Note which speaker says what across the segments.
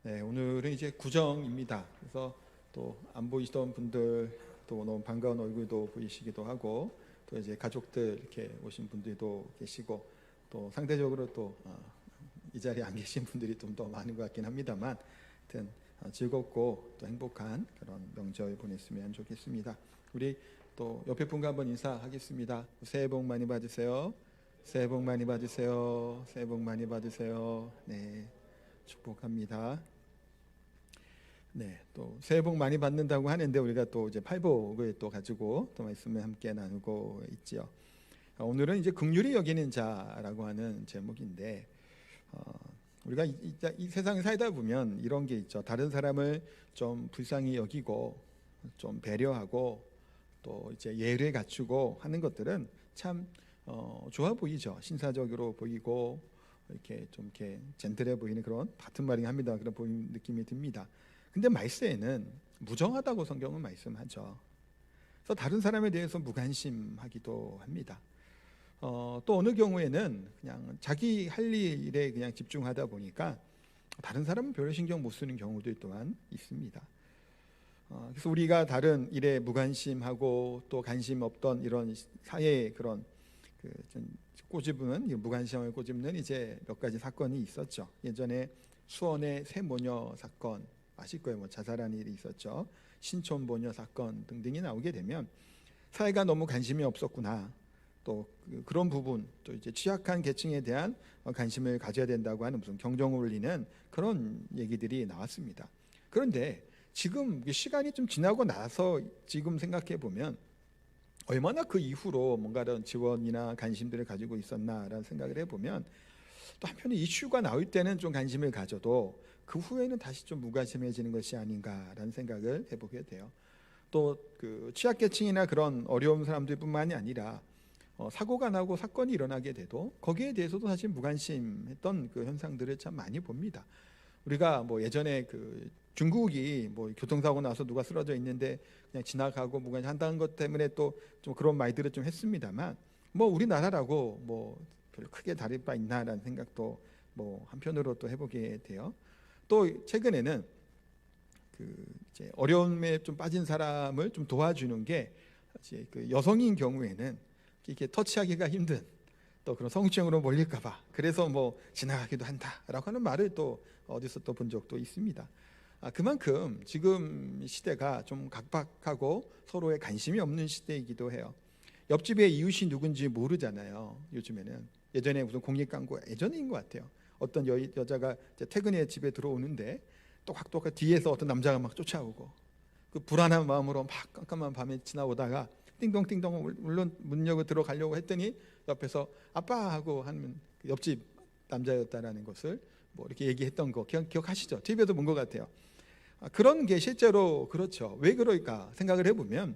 Speaker 1: 네, 오늘은 이제 구정입니다. 그래서 또 안 보이시던 분들 또 너무 반가운 얼굴도 보이시기도 하고 또 이제 가족들 이렇게 오신 분들도 계시고 또 상대적으로 또 이 자리에 안 계신 분들이 좀 더 많은 것 같긴 합니다만, 하여튼 즐겁고 또 행복한 그런 명절 보냈으면 좋겠습니다. 우리 또 옆에 분과 한번 인사하겠습니다. 새해 복 많이 받으세요. 새해 복 많이 받으세요. 새해 복 많이 받으세요. 네, 축복합니다. 네, 또 새해 복 많이 받는다고 하는데 우리가 또 이제 팔복을 또 가지고 또 말씀을 함께 나누고 있지요. 오늘은 이제 긍휼히 여기는 자라고 하는 제목인데, 우리가 이 세상에 살다 보면 이런 게 있죠. 다른 사람을 좀 불쌍히 여기고 좀 배려하고 또 이제 예를 갖추고 하는 것들은 참 좋아 보이죠. 신사적으로 보이고 이렇게 좀 이렇게 젠틀해 보이는 그런 같은 말이 합니다. 그런 보이는 느낌이 듭니다. 근데 말세에는 무정하다고 성경은 말씀하죠. 그래서 다른 사람에 대해서 무관심하기도 합니다. 또 어느 경우에는 그냥 자기 할 일에 그냥 집중하다 보니까 다른 사람은 별로 신경 못 쓰는 경우도 또한 있습니다. 그래서 우리가 다른 일에 무관심하고 또 관심 없던 이런 사회의 그런 좀 꼬집는 무관심을 꼬집는 이제 몇 가지 사건이 있었죠. 예전에 수원의 세 모녀 사건 아실 거예요. 뭐 자살한 일이 있었죠. 신촌 모녀 사건 등등이 나오게 되면 사회가 너무 관심이 없었구나. 또 그런 부분, 또 이제 취약한 계층에 대한 관심을 가져야 된다고 하는 무슨 경종을 울리는 그런 얘기들이 나왔습니다. 그런데 지금 시간이 좀 지나고 나서 지금 생각해 보면 얼마나 그 이후로 뭔가 이런 지원이나 관심들을 가지고 있었나라는 생각을 해보면 또 한편에 이슈가 나올 때는 좀 관심을 가져도 그 후에는 다시 좀 무관심해지는 것이 아닌가라는 생각을 해보게 돼요. 또 그 취약계층이나 그런 어려운 사람들뿐만이 아니라 사고가 나고 사건이 일어나게 돼도 거기에 대해서도 사실 무관심했던 그 현상들을 참 많이 봅니다. 우리가 뭐 예전에 그 중국이 뭐 교통사고 나서 누가 쓰러져 있는데 그냥 지나가고 무관심한다는 것 때문에 또 좀 그런 말들을 좀 했습니다만, 뭐 우리나라라고 뭐 별로 크게 다를 바 있나라는 생각도 뭐 한편으로 또 해보게 돼요. 또 최근에는 그 이제 어려움에 좀 빠진 사람을 좀 도와주는 게 이제 그 여성인 경우에는 이렇게 터치하기가 힘든 또 그런 성추행으로 몰릴까봐 그래서 뭐 지나가기도 한다라고 하는 말을 또 어디서 또 본 적도 있습니다. 그만큼 지금 시대가 좀 각박하고 서로에 관심이 없는 시대이기도 해요. 옆집의 이웃이 누군지 모르잖아요. 요즘에는. 예전에 무슨 공익광고 예전인 것 같아요. 어떤 여자가 퇴근에 집에 들어오는데 똑똑똑 뒤에서 어떤 남자가 막 쫓아오고 그 불안한 마음으로 막 깜깜한 밤에 지나오다가 띵동띵동 물론 문 열고 들어가려고 했더니 옆에서 아빠 하고 하는 옆집 남자였다라는 것을 뭐 이렇게 얘기했던 거 기억하시죠? TV에도 본 것 같아요. 그런 게 실제로 그렇죠. 왜 그럴까 생각을 해보면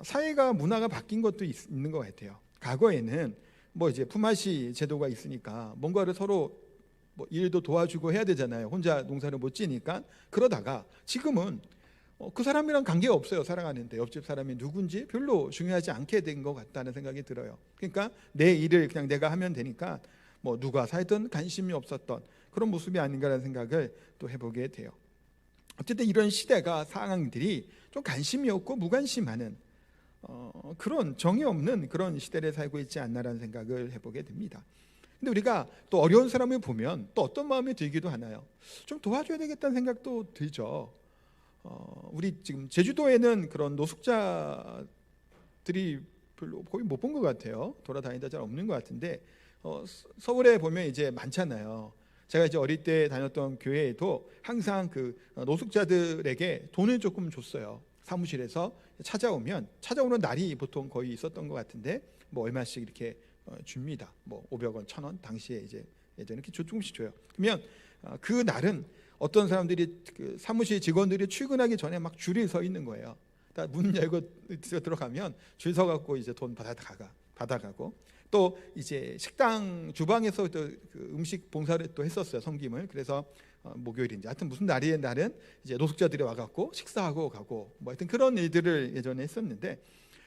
Speaker 1: 사회가 문화가 바뀐 것도 있는 것 같아요. 과거에는 뭐 이제 품앗이 제도가 있으니까 뭔가를 서로 뭐 일도 도와주고 해야 되잖아요. 혼자 농사를 못 지니까. 그러다가 지금은 그 사람이랑 관계가 없어요. 살아가는데 옆집 사람이 누군지 별로 중요하지 않게 된 것 같다는 생각이 들어요. 그러니까 내 일을 그냥 내가 하면 되니까 뭐 누가 살든 관심이 없었던 그런 모습이 아닌가라는 생각을 또 해보게 돼요. 어쨌든 이런 시대가 상황들이 좀 관심이 없고 무관심하는 그런 정이 없는 그런 시대를 살고 있지 않나라는 생각을 해보게 됩니다. 근데 우리가 또 어려운 사람을 보면 또 어떤 마음이 들기도 하나요? 좀 도와줘야 되겠다는 생각도 들죠. 우리 지금 제주도에는 그런 노숙자들이 별로 거의 못 본 것 같아요. 돌아다니다 잘 없는 것 같은데 서울에 보면 이제 많잖아요. 제가 이제 어릴 때 다녔던 교회에도 항상 그 노숙자들에게 돈을 조금 줬어요. 사무실에서 찾아오는 날이 보통 거의 있었던 것 같은데 뭐 얼마씩 이렇게 줍니다. 뭐 500원, 1000원 당시에 이제 예전에 이렇게 조금씩 줘요. 그러면 그 날은 어떤 사람들이 그 사무실 직원들이 출근하기 전에 막 줄이 서 있는 거예요. 문 열고 들어가면 줄 서갖고 이제 돈 받아가고 또 이제 식당 주방에서 또 그 음식 봉사를 또 했었어요. 섬김을. 그래서 목요일인지 하여튼 무슨 날은 이제 노숙자들이 와갖고 식사하고 가고 뭐 하여튼 그런 일들을 예전에 했었는데,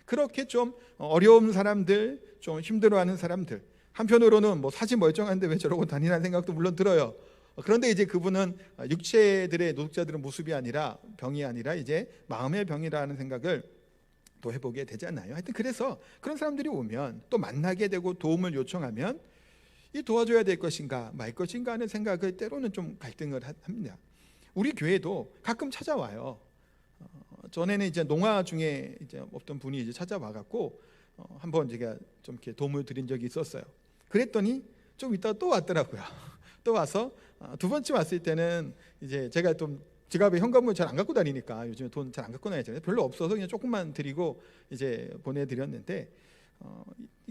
Speaker 1: 그렇게 좀 어려운 사람들, 좀 힘들어하는 사람들, 한편으로는 뭐 사지 멀쩡한데 왜 저러고 다니라는 생각도 물론 들어요. 그런데 이제 그분은 육체들의 노숙자들의 모습이 아니라 병이 아니라 이제 마음의 병이라는 생각을 또 해보게 되잖아요. 하여튼 그래서 그런 사람들이 오면 또 만나게 되고 도움을 요청하면 이 도와줘야 될 것인가 말 것인가 하는 생각을 때로는 좀 갈등을 합니다. 우리 교회도 가끔 찾아와요. 전에는 이제 농화 중에 이제 어떤 분이 이제 찾아와 갖고 한번 제가 좀 이렇게 도움을 드린 적이 있었어요. 그랬더니 좀 이따 또 왔더라고요. 또 와서 두 번째 왔을 때는 이제 제가 좀 지갑에 현금을 잘 안 갖고 다니니까 요즘에 돈 잘 안 갖고 다니잖아요. 별로 없어서 그냥 조금만 드리고 이제 보내드렸는데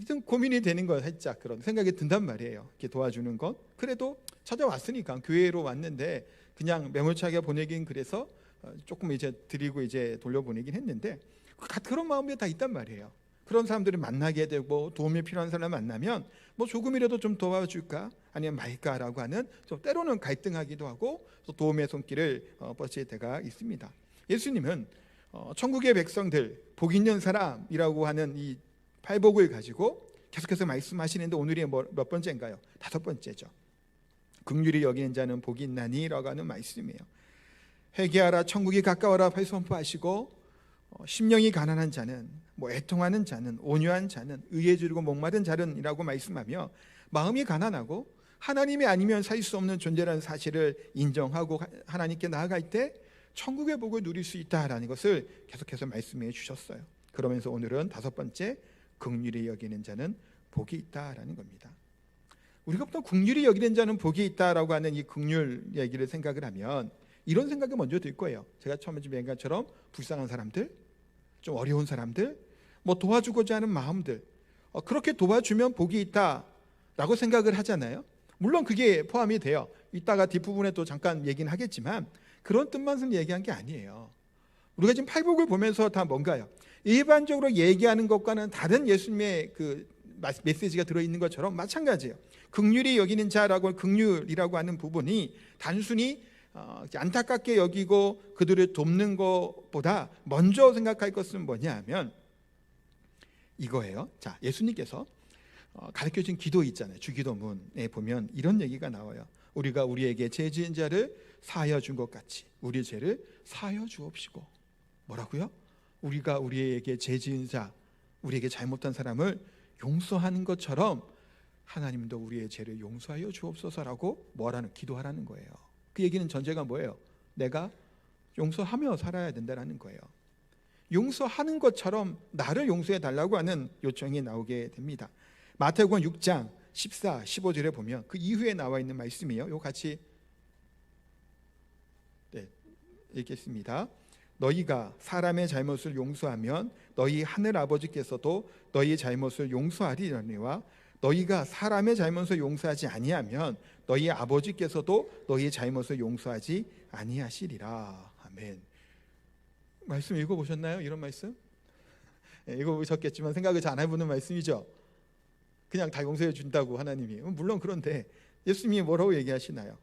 Speaker 1: 좀 고민이 되는 거 살짝 그런 생각이 든단 말이에요. 이렇게 도와주는 것. 그래도 찾아왔으니까 교회로 왔는데 그냥 매몰차게 보내긴 그래서 조금 이제 드리고 이제 돌려보내긴 했는데 그런 마음이 다 있단 말이에요. 그런 사람들을 만나게 되고 도움이 필요한 사람 만나면 뭐 조금이라도 좀 도와줄까 아니면 말까라고 하는 좀 때로는 갈등하기도 하고 또 도움의 손길을 뻗칠 때가 있습니다. 예수님은 천국의 백성들 복 있는 사람이라고 하는 이 팔복을 가지고 계속해서 말씀하시는데 오늘이 몇 번째인가요? 5번째죠. 긍휼히 여기는 자는 복이 있나니라고 하는 말씀이에요. 회개하라 천국이 가까워라 선포하시고 심령이 가난한 자는 애통하는 자는 온유한 자는 의에 주르고 목마른 자는이라고 말씀하며 마음이 가난하고 하나님이 아니면 살 수 없는 존재라는 사실을 인정하고 하나님께 나아갈 때 천국의 복을 누릴 수 있다라는 것을 계속해서 말씀해 주셨어요. 그러면서 오늘은 5번째 긍휼히 여기는 자는 복이 있다라는 겁니다. 우리가 보통 긍휼히 여기는 자는 복이 있다라고 하는 이 긍휼 얘기를 생각을 하면 이런 생각이 먼저 들 거예요. 제가 처음에 좀 얘기한 것처럼 불쌍한 사람들, 좀 어려운 사람들, 도와주고자 하는 마음들, 그렇게 도와주면 복이 있다라고 생각을 하잖아요. 물론 그게 포함이 돼요. 이따가 뒷부분에 또 잠깐 얘기는 하겠지만 그런 뜻만 얘기한 게 아니에요. 우리가 지금 팔복을 보면서 다 뭔가요? 일반적으로 얘기하는 것과는 다른 예수님의 그 메시지가 들어있는 것처럼 마찬가지예요. 긍휼히 여기는 자라고 긍휼이라고 하는 부분이 단순히 안타깝게 여기고 그들을 돕는 것보다 먼저 생각할 것은 뭐냐 하면 이거예요. 자, 예수님께서 가르쳐준 기도 있잖아요. 주기도문에 보면 이런 얘기가 나와요. 우리가 우리에게 죄 지은 자를 사하여 준 것 같이 우리 죄를 사하여 주옵시고. 뭐라고요? 우리가 우리에게 죄 지은 자, 우리에게 잘못한 사람을 용서하는 것처럼 하나님도 우리의 죄를 용서하여 주옵소서라고 뭐라는 기도하라는 거예요. 그 얘기는 전제가 뭐예요? 내가 용서하며 살아야 된다는 거예요. 용서하는 것처럼 나를 용서해 달라고 하는 요청이 나오게 됩니다. 마태복음 6장 14, 15절에 보면 그 이후에 나와 있는 말씀이에요. 이거 같이 읽겠습니다. 너희가 사람의 잘못을 용서하면 너희 하늘 아버지께서도 너희 잘못을 용서하리려니와 너희가 사람의 잘못을 용서하지 아니하면 너희 아버지께서도 너희 잘못을 용서하지 아니하시리라. 아멘. 말씀 읽어보셨나요? 이런 말씀? 읽어보셨겠지만 생각을 잘 안 해보는 말씀이죠. 그냥 다 용서해 준다고 하나님이. 물론 그런데 예수님이 뭐라고 얘기하시나요?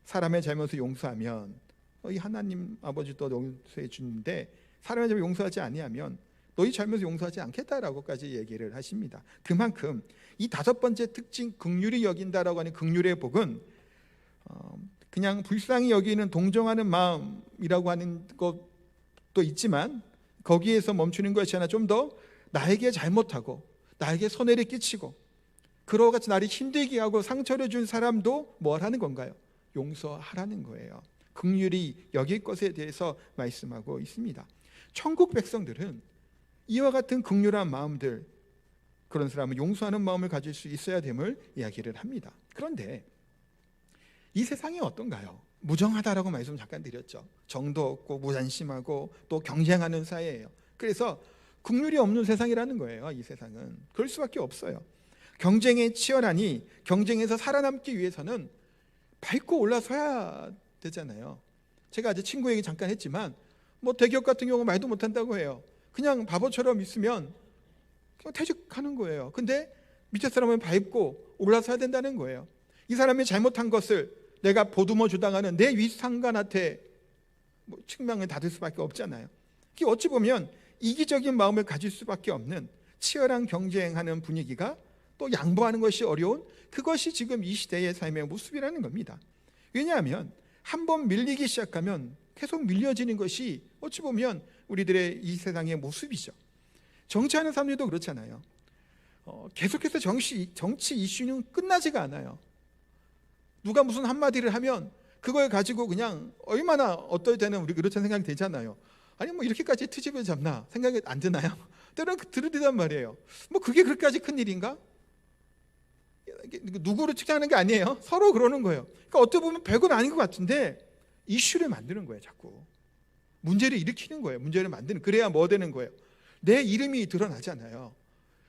Speaker 1: 사람의 잘못을 용서하면 너희 하나님 아버지도 용서해 주는데 사람의 잘못을 용서하지 아니하면 너희 잘못을 용서하지 않겠다라고까지 얘기를 하십니다. 그만큼 이 5번째 특징 긍휼히 여긴다라고 하는 긍휼의 복은 그냥 불쌍히 여기는 동정하는 마음이라고 하는 것도 있지만 거기에서 멈추는 것이 아니라 좀 더 나에게 잘못하고 나에게 손해를 끼치고 그와 같이 나를 힘들게 하고 상처를 준 사람도 뭘 하는 건가요? 용서하라는 거예요. 긍휼히 여길 것에 대해서 말씀하고 있습니다. 천국 백성들은 이와 같은 긍휼한 마음들, 그런 사람은 용서하는 마음을 가질 수 있어야 됨을 이야기를 합니다. 그런데 이 세상이 어떤가요? 무정하다라고 말씀 잠깐 드렸죠. 정도 없고 무관심하고 또 경쟁하는 사회예요. 그래서 긍휼이 없는 세상이라는 거예요. 이 세상은 그럴 수밖에 없어요. 경쟁에 치열하니 경쟁에서 살아남기 위해서는 밟고 올라서야 되잖아요. 제가 아직 친구 얘기 잠깐 했지만 대기업 같은 경우 말도 못한다고 해요. 그냥 바보처럼 있으면 그냥 퇴직하는 거예요. 근데 밑에 사람은 밟고 올라서야 된다는 거예요. 이 사람이 잘못한 것을 내가 보듬어 주당하는 내 윗상관한테 측명을 닫을 수밖에 없잖아요. 이게 어찌 보면 이기적인 마음을 가질 수밖에 없는 치열한 경쟁하는 분위기가 또 양보하는 것이 어려운 그것이 지금 이 시대의 삶의 모습이라는 겁니다. 왜냐하면 한번 밀리기 시작하면 계속 밀려지는 것이 어찌 보면 우리들의 이 세상의 모습이죠. 정치하는 사람들도 그렇잖아요. 계속해서 정치 이슈는 끝나지가 않아요. 누가 무슨 한마디를 하면 그걸 가지고 그냥 얼마나 어떨 때는 우리 그렇다는 생각이 되잖아요. 아니 뭐 이렇게까지 트집을 잡나 생각이 안 드나요? 때로는 들으단 말이에요. 뭐 그게 그렇게까지 큰 일인가? 누구를 측정하는 게 아니에요. 서로 그러는 거예요. 그러니까 어떻게 보면 별건 아닌 것 같은데 이슈를 만드는 거예요. 자꾸 문제를 일으키는 거예요. 문제를 만드는, 그래야 뭐 되는 거예요? 내 이름이 드러나잖아요.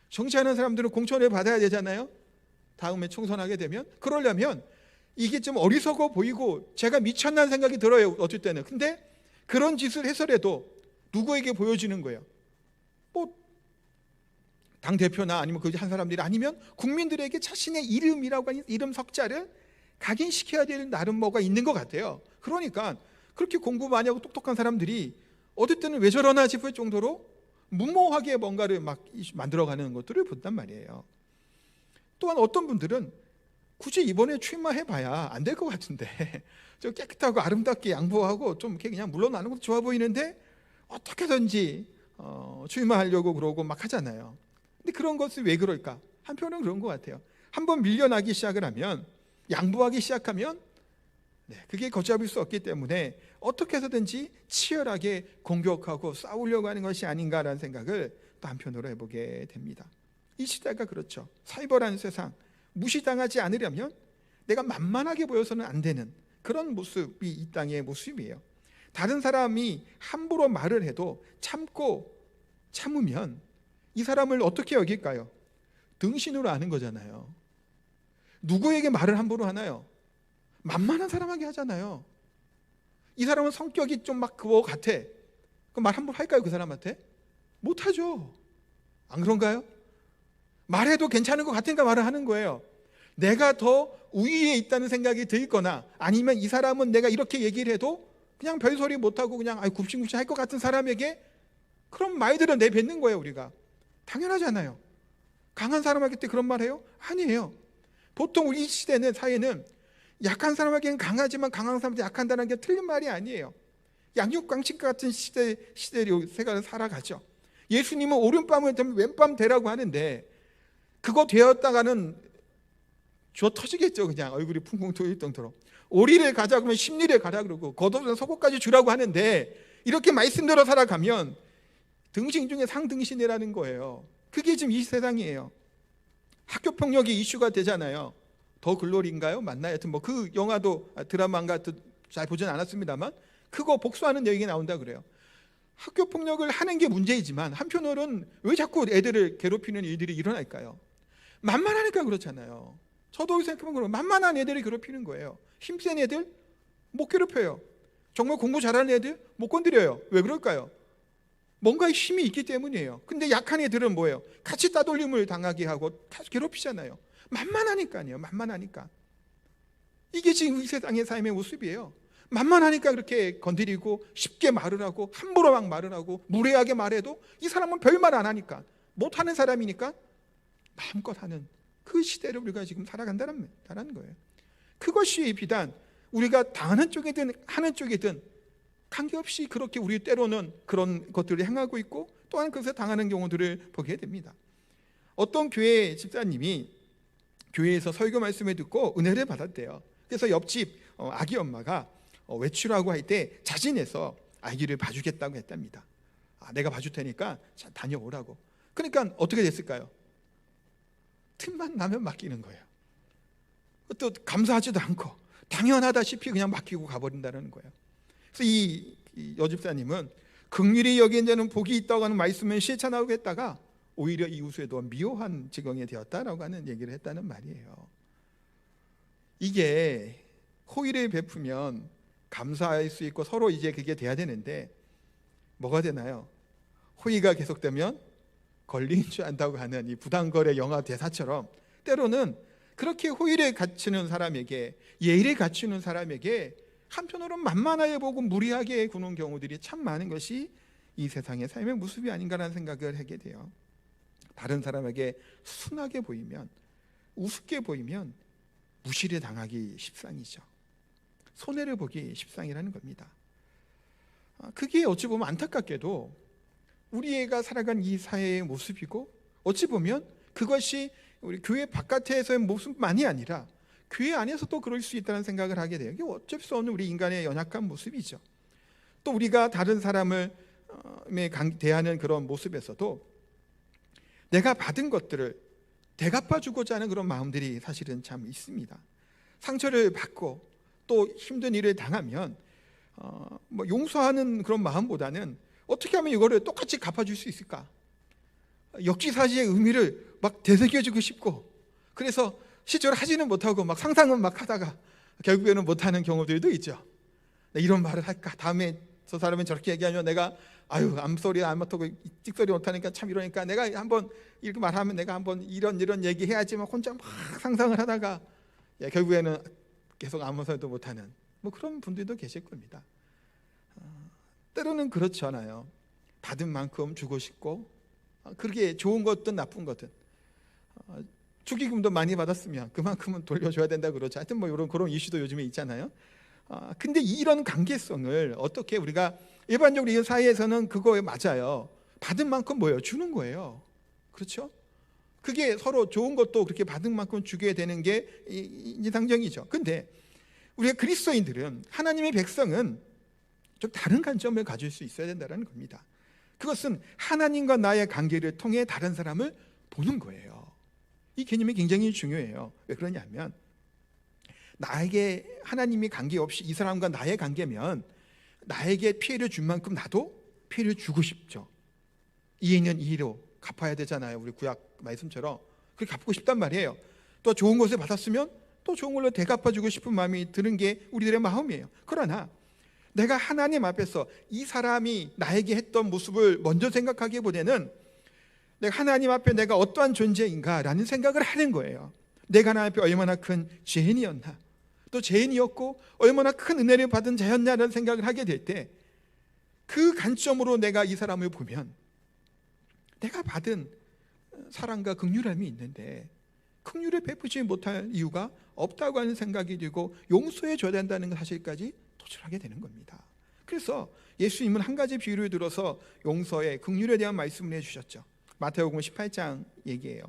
Speaker 1: 정치하는 사람들은 공천을 받아야 되잖아요. 다음에 총선하게 되면. 그러려면 이게 좀 어리석어 보이고 제가 미쳤다는 생각이 들어요. 어쩔 때는. 근데 그런 짓을 해서라도 누구에게 보여주는 거예요? 뭐 당대표나 아니면 그 한 사람들이 아니면 국민들에게 자신의 이름이라고 하는 이름 석자를 각인시켜야 될 나름 뭐가 있는 것 같아요. 그러니까 그렇게 공부 많이 하고 똑똑한 사람들이 어떨 때는 왜 저러나 싶을 정도로 무모하게 뭔가를 막 만들어가는 것들을 본단 말이에요. 또한 어떤 분들은 굳이 이번에 출마해 봐야 안 될 것 같은데 저 깨끗하고 아름답게 양보하고 좀 이렇게 그냥 물러나는 것도 좋아 보이는데 어떻게든지 출마하려고 그러고 막 하잖아요. 근데 그런 것을 왜 그럴까? 한편은 그런 것 같아요. 한번 밀려나기 시작을 하면, 양보하기 시작하면 그게 걷잡을 수 없기 때문에 어떻게 해서든지 치열하게 공격하고 싸우려고 하는 것이 아닌가라는 생각을 또 한편으로 해보게 됩니다. 이 시대가 그렇죠. 살벌한 세상, 무시당하지 않으려면 내가 만만하게 보여서는 안 되는 그런 모습이 이 땅의 모습이에요. 다른 사람이 함부로 말을 해도 참고 참으면 이 사람을 어떻게 여길까요? 등신으로 아는 거잖아요. 누구에게 말을 함부로 하나요? 만만한 사람에게 하잖아요. 이 사람은 성격이 좀 막 그거 같아. 그럼 말 함부로 할까요? 그 사람한테? 못하죠. 안 그런가요? 말해도 괜찮은 것 같으니까 말을 하는 거예요. 내가 더 우위에 있다는 생각이 들거나 아니면 이 사람은 내가 이렇게 얘기를 해도 그냥 별소리 못하고 그냥 굽신굽신 할 것 같은 사람에게 그런 말들을 내뱉는 거예요. 우리가 당연하잖아요. 강한 사람에게 그런 말 해요? 아니에요. 보통 우리 이 시대는, 사회는 약한 사람에게는 강하지만 강한 사람한테 약한다는 게 틀린 말이 아니에요. 양육강식 같은 시대로 세상을 살아가죠. 예수님은 오른밤을 되면 왼밤 되라고 하는데 그거 되었다가는 쥐어 터지겠죠. 그냥 얼굴이 쿵쿵 터질 정도로. 오리를 가자 그러면 십리를 가라 그러고 겉옷은 속옷까지 주라고 하는데 이렇게 말씀대로 살아가면 등신 중에 상등신이라는 거예요. 그게 지금 이 세상이에요. 학교폭력이 이슈가 되잖아요. 더 글로리인가요? 맞나요? 하여튼 뭐 그 영화도 드라마인가 잘 보진 않았습니다만 그거 복수하는 얘기가 나온다 그래요. 학교폭력을 하는 게 문제이지만 한편으로는 왜 자꾸 애들을 괴롭히는 일들이 일어날까요? 만만하니까 그렇잖아요. 저도 생각해보면 그래요. 만만한 애들이 괴롭히는 거예요. 힘센 애들 못 괴롭혀요. 정말 공부 잘하는 애들 못 건드려요. 왜 그럴까요? 뭔가 힘이 있기 때문이에요. 근데 약한 애들은 뭐예요? 같이 따돌림을 당하게 하고 괴롭히잖아요. 만만하니까요. 만만하니까. 이게 지금 이 세상의 삶의 모습이에요. 만만하니까 그렇게 건드리고 쉽게 말을 하고 함부로 막 말을 하고 무례하게 말해도 이 사람은 별말 안 하니까, 못하는 사람이니까 마음껏 하는 그 시대를 우리가 지금 살아간다는 거예요. 그것이 비단 우리가 당하는 쪽이든 하는 쪽이든 관계없이 그렇게 우리 때로는 그런 것들을 행하고 있고 또한 그것을 당하는 경우들을 보게 됩니다. 어떤 교회 집사님이 교회에서 설교 말씀을 듣고 은혜를 받았대요. 그래서 옆집 아기 엄마가 외출하고 할 때 자진해서 아기를 봐주겠다고 했답니다. 내가 봐줄 테니까 다녀오라고. 그러니까 어떻게 됐을까요? 틈만 나면 맡기는 거예요. 또 감사하지도 않고 당연하다시피 그냥 맡기고 가버린다는 거예요. 그래서 이 여집사님은 긍휼히 여긴 자는 복이 있다고 하는 말씀을 실천하고 했다가 오히려 이웃에 더 미워한 지경이 되었다라고 하는 얘기를 했다는 말이에요. 이게 호의를 베푸면 감사할 수 있고 서로 이제 그게 돼야 되는데 뭐가 되나요? 호의가 계속되면 걸린 줄 안다고 하는 이 부당거래 영화 대사처럼 때로는 그렇게 호의를 갖추는 사람에게, 예의를 갖추는 사람에게 한편으로는 만만하게 보고 무리하게 구는 경우들이 참 많은 것이 이 세상의 삶의 모습이 아닌가라는 생각을 하게 돼요. 다른 사람에게 순하게 보이면, 우습게 보이면 무시를 당하기 십상이죠. 손해를 보기 십상이라는 겁니다. 그게 어찌 보면 안타깝게도 우리가 살아간 이 사회의 모습이고, 어찌 보면 그것이 우리 교회 바깥에서의 모습만이 아니라 교회 안에서도 그럴 수 있다는 생각을 하게 돼요. 이게 어쩔 수 없는 우리 인간의 연약한 모습이죠. 또 우리가 다른 사람을 대하는 그런 모습에서도 내가 받은 것들을 되갚아주고자 하는 그런 마음들이 사실은 참 있습니다. 상처를 받고 또 힘든 일을 당하면 용서하는 그런 마음보다는 어떻게 하면 이거를 똑같이 갚아줄 수 있을까? 역지사지의 의미를 막 되새겨주고 싶고, 그래서 실제로 하지는 못하고 막 상상은 막 하다가 결국에는 못하는 경우들도 있죠. 이런 말을 할까? 다음에 저 사람은 저렇게 얘기하면 내가 암소리 안 맡고 찍소리 못하니까 참 이러니까 내가 한번 이렇게 말하면 내가 한번 이런 얘기 해야지만 혼자 막 상상을 하다가 결국에는 계속 아무 소리도 못하는 그런 분들도 계실 겁니다. 때로는 그렇지 않아요. 받은 만큼 주고 싶고, 그렇게 좋은 것든 나쁜 것든 축의금도 많이 받았으면 그만큼은 돌려줘야 된다 그러죠. 하여튼 이런 그런 이슈도 요즘에 있잖아요. 근데 이런 관계성을 어떻게 우리가 일반적으로 이 사회에서는 그거에 맞아요. 받은 만큼 뭐예요? 주는 거예요. 그렇죠? 그게 서로 좋은 것도 그렇게 받은 만큼 주게 되는 게 인상적이죠. 근데 우리가 그리스도인들은, 하나님의 백성은 좀 다른 관점을 가질 수 있어야 된다는 겁니다. 그것은 하나님과 나의 관계를 통해 다른 사람을 보는 거예요. 이 개념이 굉장히 중요해요. 왜 그러냐면, 나에게 하나님이 관계없이 이 사람과 나의 관계면 나에게 피해를 준 만큼 나도 피해를 주고 싶죠. 이해는 이해로 갚아야 되잖아요. 우리 구약 말씀처럼 그렇게 갚고 싶단 말이에요. 또 좋은 것을 받았으면 또 좋은 걸로 되갚아주고 싶은 마음이 드는 게 우리들의 마음이에요. 그러나 내가 하나님 앞에서 이 사람이 나에게 했던 모습을 먼저 생각하기보다는 내가 하나님 앞에 내가 어떠한 존재인가라는 생각을 하는 거예요. 내가 하나님 앞에 얼마나 큰 죄인이었나, 또 죄인이었고 얼마나 큰 은혜를 받은 자였냐라는 생각을 하게 될 때, 그 관점으로 내가 이 사람을 보면 내가 받은 사랑과 긍휼함이 있는데 긍휼을 베푸지 못할 이유가 없다고 하는 생각이 들고 용서해 줘야 된다는 사실까지 도출하게 되는 겁니다. 그래서 예수님은 한 가지 비유를 들어서 용서의 긍휼에 대한 말씀을 해주셨죠. 마태복음 18장 얘기예요.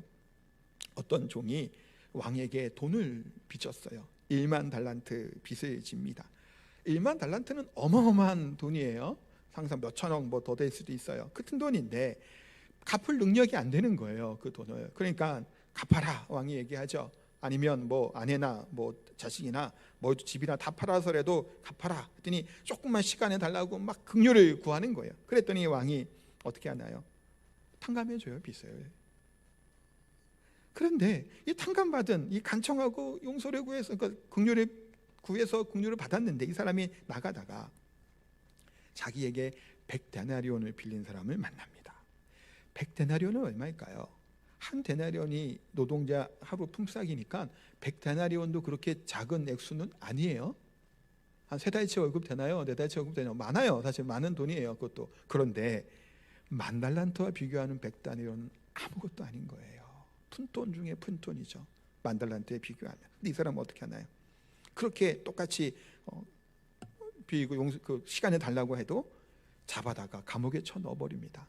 Speaker 1: 어떤 종이 왕에게 돈을 빚었어요. 1만 달란트 빚을 집니다. 1만 달란트는 어마어마한 돈이에요. 항상 몇 천억 더 될 수도 있어요. 큰 돈인데 갚을 능력이 안 되는 거예요, 그 돈을. 그러니까 갚아라, 왕이 얘기하죠. 아니면 아내나 자식이나 집이나 다 팔아서라도 갚아라 했더니 조금만 시간을 달라고 막 긍휼을 구하는 거예요. 그랬더니 왕이 어떻게 하나요? 탕감해줘요, 빚을. 그런데 이 탕감받은, 이 간청하고 용서를 구해서, 그러니까 긍휼을 구해서 긍휼을 받았는데 이 사람이 나가다가 자기에게 100데나리온을 빌린 사람을 만납니다. 100데나리온은 얼마일까요? 한 데나리온이 노동자 하루 품삯이니까 100데나리온도 그렇게 작은 액수는 아니에요. 한 3달치 월급 되나요? 4달치 월급 되나요? 많아요. 사실 많은 돈이에요, 그것도. 그런데 10,000달란트와 비교하는 100데나리온은 아무것도 아닌 거예요. 푼돈 중에 푼돈이죠, 10,000달란트에 비교하면. 근데 이 사람은 어떻게 하나요? 그렇게 똑같이 비고 그 시간을 달라고 해도 잡아다가 감옥에 쳐 넣어버립니다.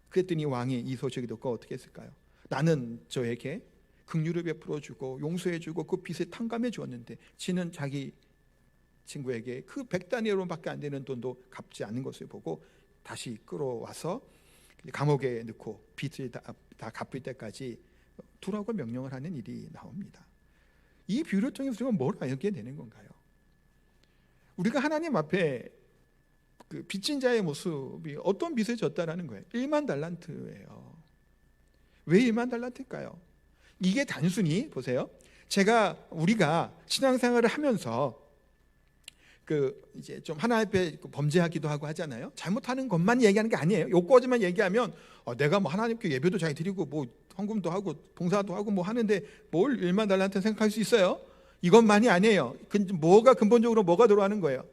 Speaker 1: 그랬더니 왕이 이 소식을 듣고 어떻게 했을까요? 나는 저에게 긍휼을 베풀어주고 용서해주고 그 빚을 탕감해 주었는데 지는 자기 친구에게 그 100데나리온밖에 안 되는 돈도 갚지 않는 것을 보고 다시 끌어와서 감옥에 넣고 빚을 다 갚을 때까지 두라고 명령을 하는 일이 나옵니다. 이 비유를 통해서 우리가 뭘 알게 되는 건가요? 우리가 하나님 앞에 그 빚진 자의 모습이 어떤 빚을 졌다라는 거예요. 1만 달란트예요. 왜 1만 달란트일까요? 이게 단순히 보세요. 우리가 신앙생활을 하면서 이제 좀 하나님 앞에 범죄하기도 하고 하잖아요. 잘못하는 것만 얘기하는 게 아니에요. 요거지만 얘기하면 내가 하나님께 예배도 잘 드리고 헌금도 하고 봉사도 하고 하는데 뭘 1만 달란트 생각할 수 있어요? 이것만이 아니에요. 근본적으로 뭐가 들어가는 거예요?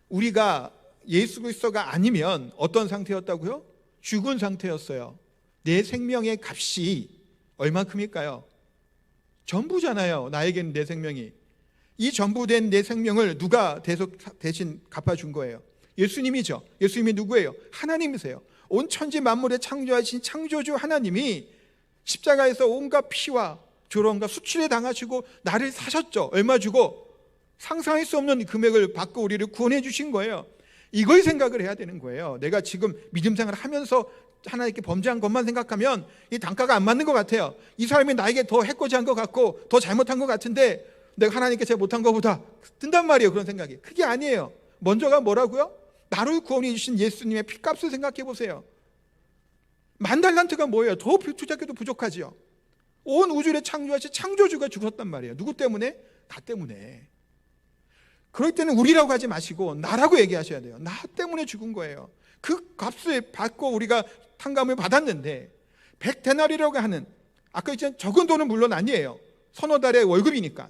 Speaker 1: 우리가 예수 그리스도가 아니면 어떤 상태였다고요? 죽은 상태였어요. 내 생명의 값이 얼마큼일까요? 전부잖아요. 나에게는 내 생명이. 이 전부된 내 생명을 누가 대신 갚아준 거예요? 예수님이죠. 예수님이 누구예요? 하나님이세요. 온 천지 만물에 창조하신 창조주 하나님이 십자가에서 온갖 피와 조롱과 수치를 당하시고 나를 사셨죠. 얼마 주고? 상상할 수 없는 금액을 받고 우리를 구원해 주신 거예요. 이걸 생각을 해야 되는 거예요. 내가 지금 믿음 생활을 하면서 하나님께 범죄한 것만 생각하면 이 단가가 안 맞는 것 같아요. 이 사람이 나에게 더 해코지한 것 같고 더 잘못한 것 같은데 내가 하나님께 제가 못한 것보다 든단 말이에요. 그런 생각이. 그게 아니에요. 먼저가 뭐라고요? 나를 구원해 주신 예수님의 피값을 생각해 보세요. 10,000달란트가 뭐예요? 더 투자해도 부족하지요. 온 우주를 창조하신 창조주가 죽었단 말이에요. 누구 때문에? 나 때문에. 그럴 때는 우리라고 하지 마시고 나라고 얘기하셔야 돼요. 나 때문에 죽은 거예요. 그 값을 받고 우리가 탕감을 받았는데 100데나리라고 하는, 아까 있잖아요, 적은 돈은 물론 아니에요. 서너 달의 월급이니까.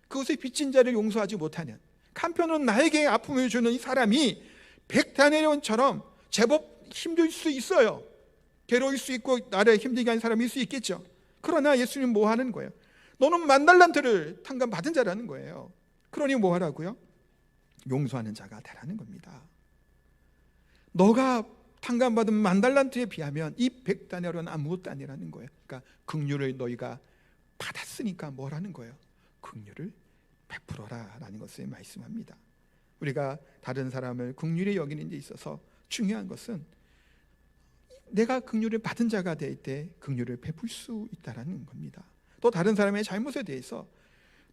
Speaker 1: 그것을 빚진 자를 용서하지 못하는, 한편으로는 나에게 아픔을 주는 이 사람이 100데나리온처럼 제법 힘들 수 있어요. 괴로울 수 있고 나를 힘들게 하는 사람일 수 있겠죠. 그러나 예수님 뭐 하는 거예요? 너는 10,000달란트를 탕감 받은 자라는 거예요. 그러니 뭐 하라고요? 용서하는 자가 되라는 겁니다. 너가 탕감받은 10,000달란트에 비하면 이 100데나리온은 아무것도 아니라는 거예요. 그러니까 긍휼을 너희가 받았으니까 뭐라는 거예요? 긍휼을 베풀어라 라는 것을 말씀합니다. 우리가 다른 사람을 긍휼히 여기는 데 있어서 중요한 것은 내가 긍휼을 받은 자가 될 때 긍휼을 베풀 수 있다는 겁니다. 또 다른 사람의 잘못에 대해서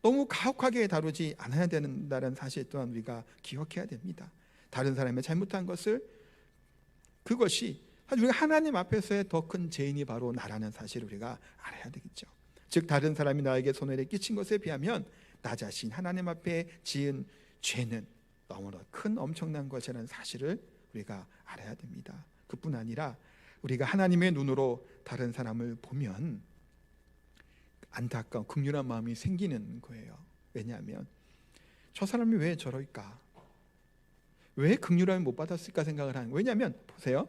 Speaker 1: 너무 가혹하게 다루지 않아야 된다는 사실 또한 우리가 기억해야 됩니다. 다른 사람의 잘못한 것을, 그것이 우리가 하나님 앞에서의 더 큰 죄인이 바로 나라는 사실을 우리가 알아야 되겠죠. 즉 다른 사람이 나에게 손해를 끼친 것에 비하면 나 자신 하나님 앞에 지은 죄는 너무나 큰 엄청난 것이라는 사실을 우리가 알아야 됩니다. 그뿐 아니라 우리가 하나님의 눈으로 다른 사람을 보면 안타까운 긍휼한 마음이 생기는 거예요. 왜냐하면 저 사람이 왜 저럴까? 왜 긍휼함을 못 받았을까 생각을 하는 거예요. 왜냐하면 보세요,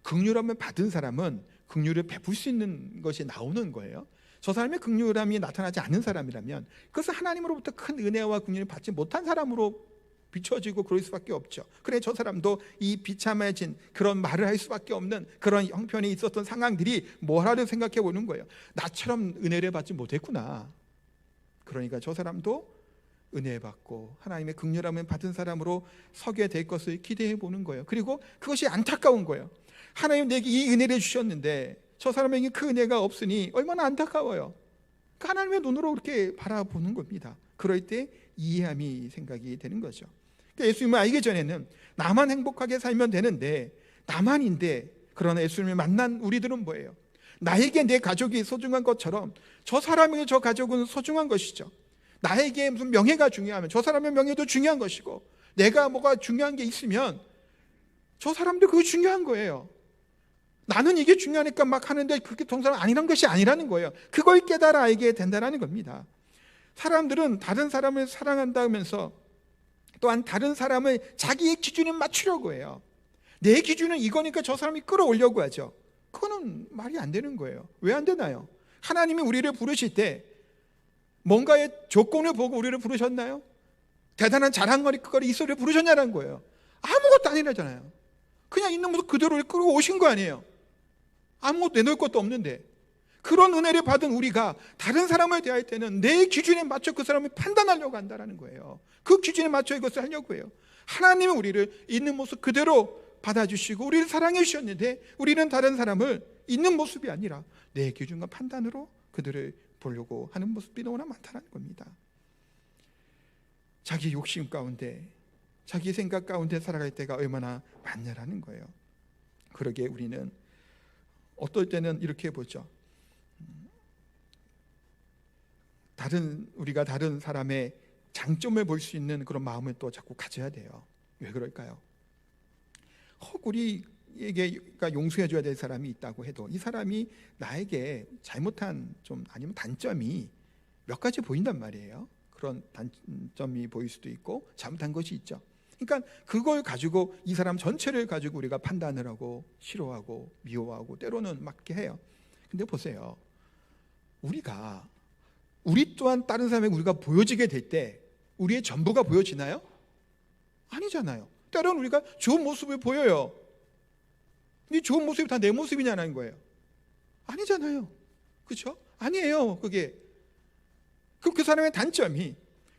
Speaker 1: 긍휼함을 받은 사람은 긍휼을 베풀 수 있는 것이 나오는 거예요. 저 사람의 긍휼함이 나타나지 않은 사람이라면 그것은 하나님으로부터 큰 은혜와 긍휼을 받지 못한 사람으로 비춰지고 그럴 수밖에 없죠. 그래 저 사람도 이 비참해진 그런 말을 할 수밖에 없는 그런 형편이 있었던 상황들이 뭐라고 생각해 보는 거예요. 나처럼 은혜를 받지 못했구나. 그러니까 저 사람도 은혜 받고 하나님의 긍휼함을 받은 사람으로 서게 될 것을 기대해 보는 거예요. 그리고 그것이 안타까운 거예요. 하나님 내게 이 은혜를 주셨는데 저 사람에게 그 은혜가 없으니 얼마나 안타까워요. 그러니까 하나님의 눈으로 그렇게 바라보는 겁니다. 그럴 때 이해함이 생각이 되는 거죠. 그러니까 예수님을 알기 전에는 나만 행복하게 살면 되는데, 나만인데, 그러나 예수님을 만난 우리들은 뭐예요? 나에게 내 가족이 소중한 것처럼 저 사람에게 저 가족은 소중한 것이죠. 나에게 무슨 명예가 중요하면 저 사람의 명예도 중요한 것이고, 내가 뭐가 중요한 게 있으면 저 사람도 그게 중요한 거예요. 나는 이게 중요하니까 막 하는데 그게 동사는 아니란 것이 아니라는 거예요. 그걸 깨달아 알게 된다는 겁니다. 사람들은 다른 사람을 사랑한다면서 또한 다른 사람을 자기의 기준에 맞추려고 해요. 내 기준은 이거니까 저 사람이 끌어오려고 하죠. 그거는 말이 안 되는 거예요. 왜 안 되나요? 하나님이 우리를 부르실 때 뭔가의 조건을 보고 우리를 부르셨나요? 대단한 자랑거리 이 소리를 부르셨냐는 거예요. 아무것도 아니라잖아요. 그냥 있는 모습 그대로 끌고 오신 거 아니에요. 아무것도 내놓을 것도 없는데. 그런 은혜를 받은 우리가 다른 사람을 대할 때는 내 기준에 맞춰 그 사람을 판단하려고 한다는 거예요. 그 기준에 맞춰 이것을 하려고 해요. 하나님은 우리를 있는 모습 그대로 받아주시고 우리를 사랑해 주셨는데, 우리는 다른 사람을 있는 모습이 아니라 내 기준과 판단으로 그들을 보려고 하는 모습이 너무나 많다는 겁니다. 자기 욕심 가운데, 자기 생각 가운데 살아갈 때가 얼마나 많냐라는 거예요. 그러기에 우리는 어떨 때는 이렇게 보죠. 우리가 다른 사람의 장점을 볼 수 있는 그런 마음을 또 자꾸 가져야 돼요. 왜 그럴까요? 우리에게 용서해 줘야 될 사람이 있다고 해도 이 사람이 나에게 잘못한 좀 아니면 단점이 몇 가지 보인단 말이에요. 그런 단점이 보일 수도 있고 잘못한 것이 있죠. 그러니까 그걸 가지고 이 사람 전체를 가지고 우리가 판단을 하고 싫어하고 미워하고 때로는 맞게 해요. 근데 보세요, 우리 또한 다른 사람에게 우리가 보여지게 될 때 우리의 전부가 보여지나요? 아니잖아요. 때로는 우리가 좋은 모습을 보여요. 이 좋은 모습이 다 내 모습이냐는 거예요. 아니잖아요. 그렇죠? 아니에요. 그게 그 사람의 단점이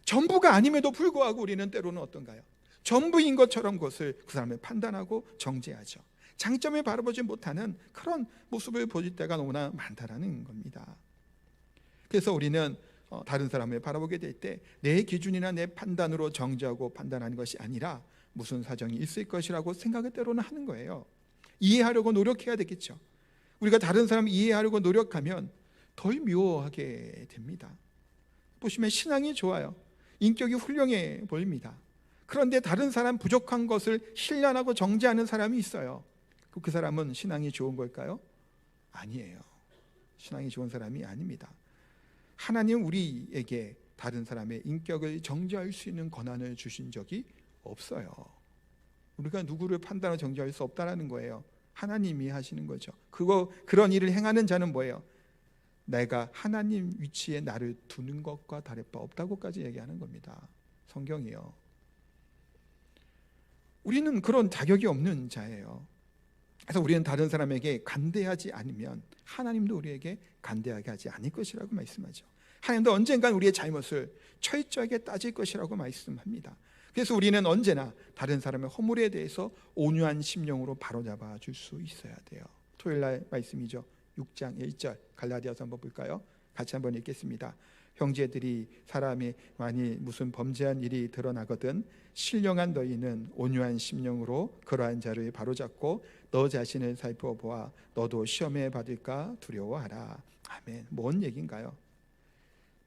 Speaker 1: 전부가 아님에도 불구하고 우리는 때로는 어떤가요? 전부인 것처럼 그것을 그 사람을 판단하고 정죄하죠. 장점을 바라보지 못하는 그런 모습을 보일 때가 너무나 많다라는 겁니다. 그래서 우리는 다른 사람을 바라보게 될 때 내 기준이나 내 판단으로 정죄하고 판단하는 것이 아니라 무슨 사정이 있을 것이라고 생각을 때로는 하는 거예요. 이해하려고 노력해야 되겠죠. 우리가 다른 사람을 이해하려고 노력하면 덜 미워하게 됩니다. 보시면 신앙이 좋아요. 인격이 훌륭해 보입니다. 그런데 다른 사람 부족한 것을 신뢰하고 정죄하는 사람이 있어요. 그 사람은 신앙이 좋은 걸까요? 아니에요. 신앙이 좋은 사람이 아닙니다. 하나님 우리에게 다른 사람의 인격을 정죄할 수 있는 권한을 주신 적이 없어요. 우리가 누구를 판단하고 정죄할 수 없다는 거예요. 하나님이 하시는 거죠. 그런 일을 행하는 자는 뭐예요? 내가 하나님 위치에 나를 두는 것과 다를 바 없다고까지 얘기하는 겁니다. 성경이요. 우리는 그런 자격이 없는 자예요. 그래서 우리는 다른 사람에게 간대하지 않으면 하나님도 우리에게 간대하게 하지 않을 것이라고 말씀하죠. 하나님도 언젠간 우리의 잘못을 철저하게 따질 것이라고 말씀합니다. 그래서 우리는 언제나 다른 사람의 허물에 대해서 온유한 심령으로 바로잡아 줄 수 있어야 돼요. 토요일날 말씀이죠. 6장 1절 갈라디아서 한번 볼까요? 같이 한번 읽겠습니다. 형제들이 사람이 만일 무슨 범죄한 일이 드러나거든 신령한 너희는 온유한 심령으로 그러한 자를 바로잡고 너 자신을 살펴보아 너도 시험에 받을까 두려워하라. 아멘. 뭔 얘기인가요?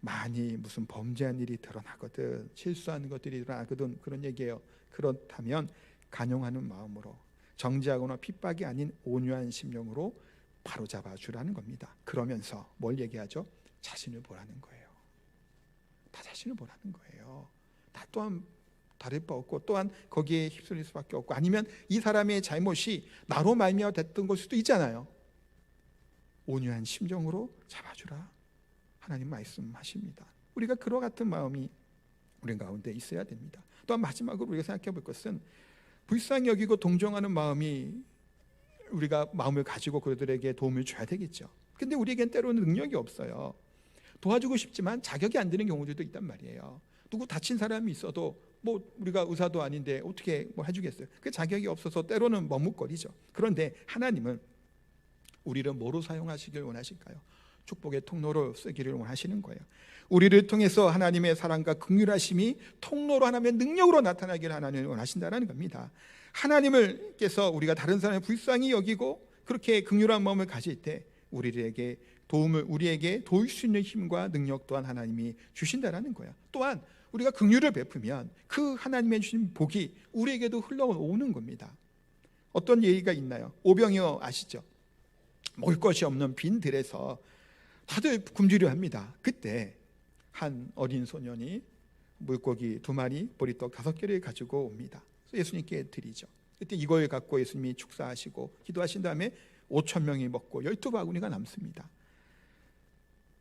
Speaker 1: 많이 무슨 범죄한 일이 드러나거든, 실수하는 것들이 드러나거든, 그런 얘기예요. 그렇다면 간용하는 마음으로 정죄하거나 핍박이 아닌 온유한 심령으로 바로잡아 주라는 겁니다. 그러면서 뭘 얘기하죠? 자신을 보라는 거예요. 다 자신을 보라는 거예요. 다 또한 다를 바 없고 또한 거기에 휩쓸릴 수밖에 없고, 아니면 이 사람의 잘못이 나로 말미암아 됐던 걸 수도 있잖아요. 온유한 심정으로 잡아주라. 하나님 말씀하십니다. 우리가 그와 같은 마음이 우리 가운데 있어야 됩니다. 또한 마지막으로 우리가 생각해 볼 것은 불쌍히 여기고 동정하는 마음이 우리가 마음을 가지고 그들에게 도움을 줘야 되겠죠. 근데 우리에겐 때로는 능력이 없어요. 도와주고 싶지만 자격이 안 되는 경우들도 있단 말이에요. 누구 다친 사람이 있어도 뭐 우리가 의사도 아닌데 어떻게 뭐 해주겠어요. 그 자격이 없어서 때로는 머뭇거리죠. 그런데 하나님은 우리를 뭐로 사용하시길 원하실까요? 축복의 통로로 쓰기를 원하시는 거예요. 우리를 통해서 하나님의 사랑과 긍휼하심이 통로로 하나님의 능력으로 나타나기를 하나님은 원하신다는 겁니다. 하나님께서 우리가 다른 사람을 불쌍히 여기고 그렇게 긍휼한 마음을 가질 때 우리에게 도울 수 있는 힘과 능력 또한 하나님이 주신다는 거예요. 또한 우리가 긍휼을 베푸면 그 하나님의 주신 복이 우리에게도 흘러오는 겁니다. 어떤 예의가 있나요? 오병이어 아시죠? 먹을 것이 없는 빈 들에서 다들 굶주려 합니다. 그때 한 어린 소년이 물고기 2마리, 보리떡 5개를 가지고 옵니다. 예수님께 드리죠. 그때 이걸 갖고 예수님이 축사하시고 기도하신 다음에 5,000명이 먹고 12바구니가 남습니다.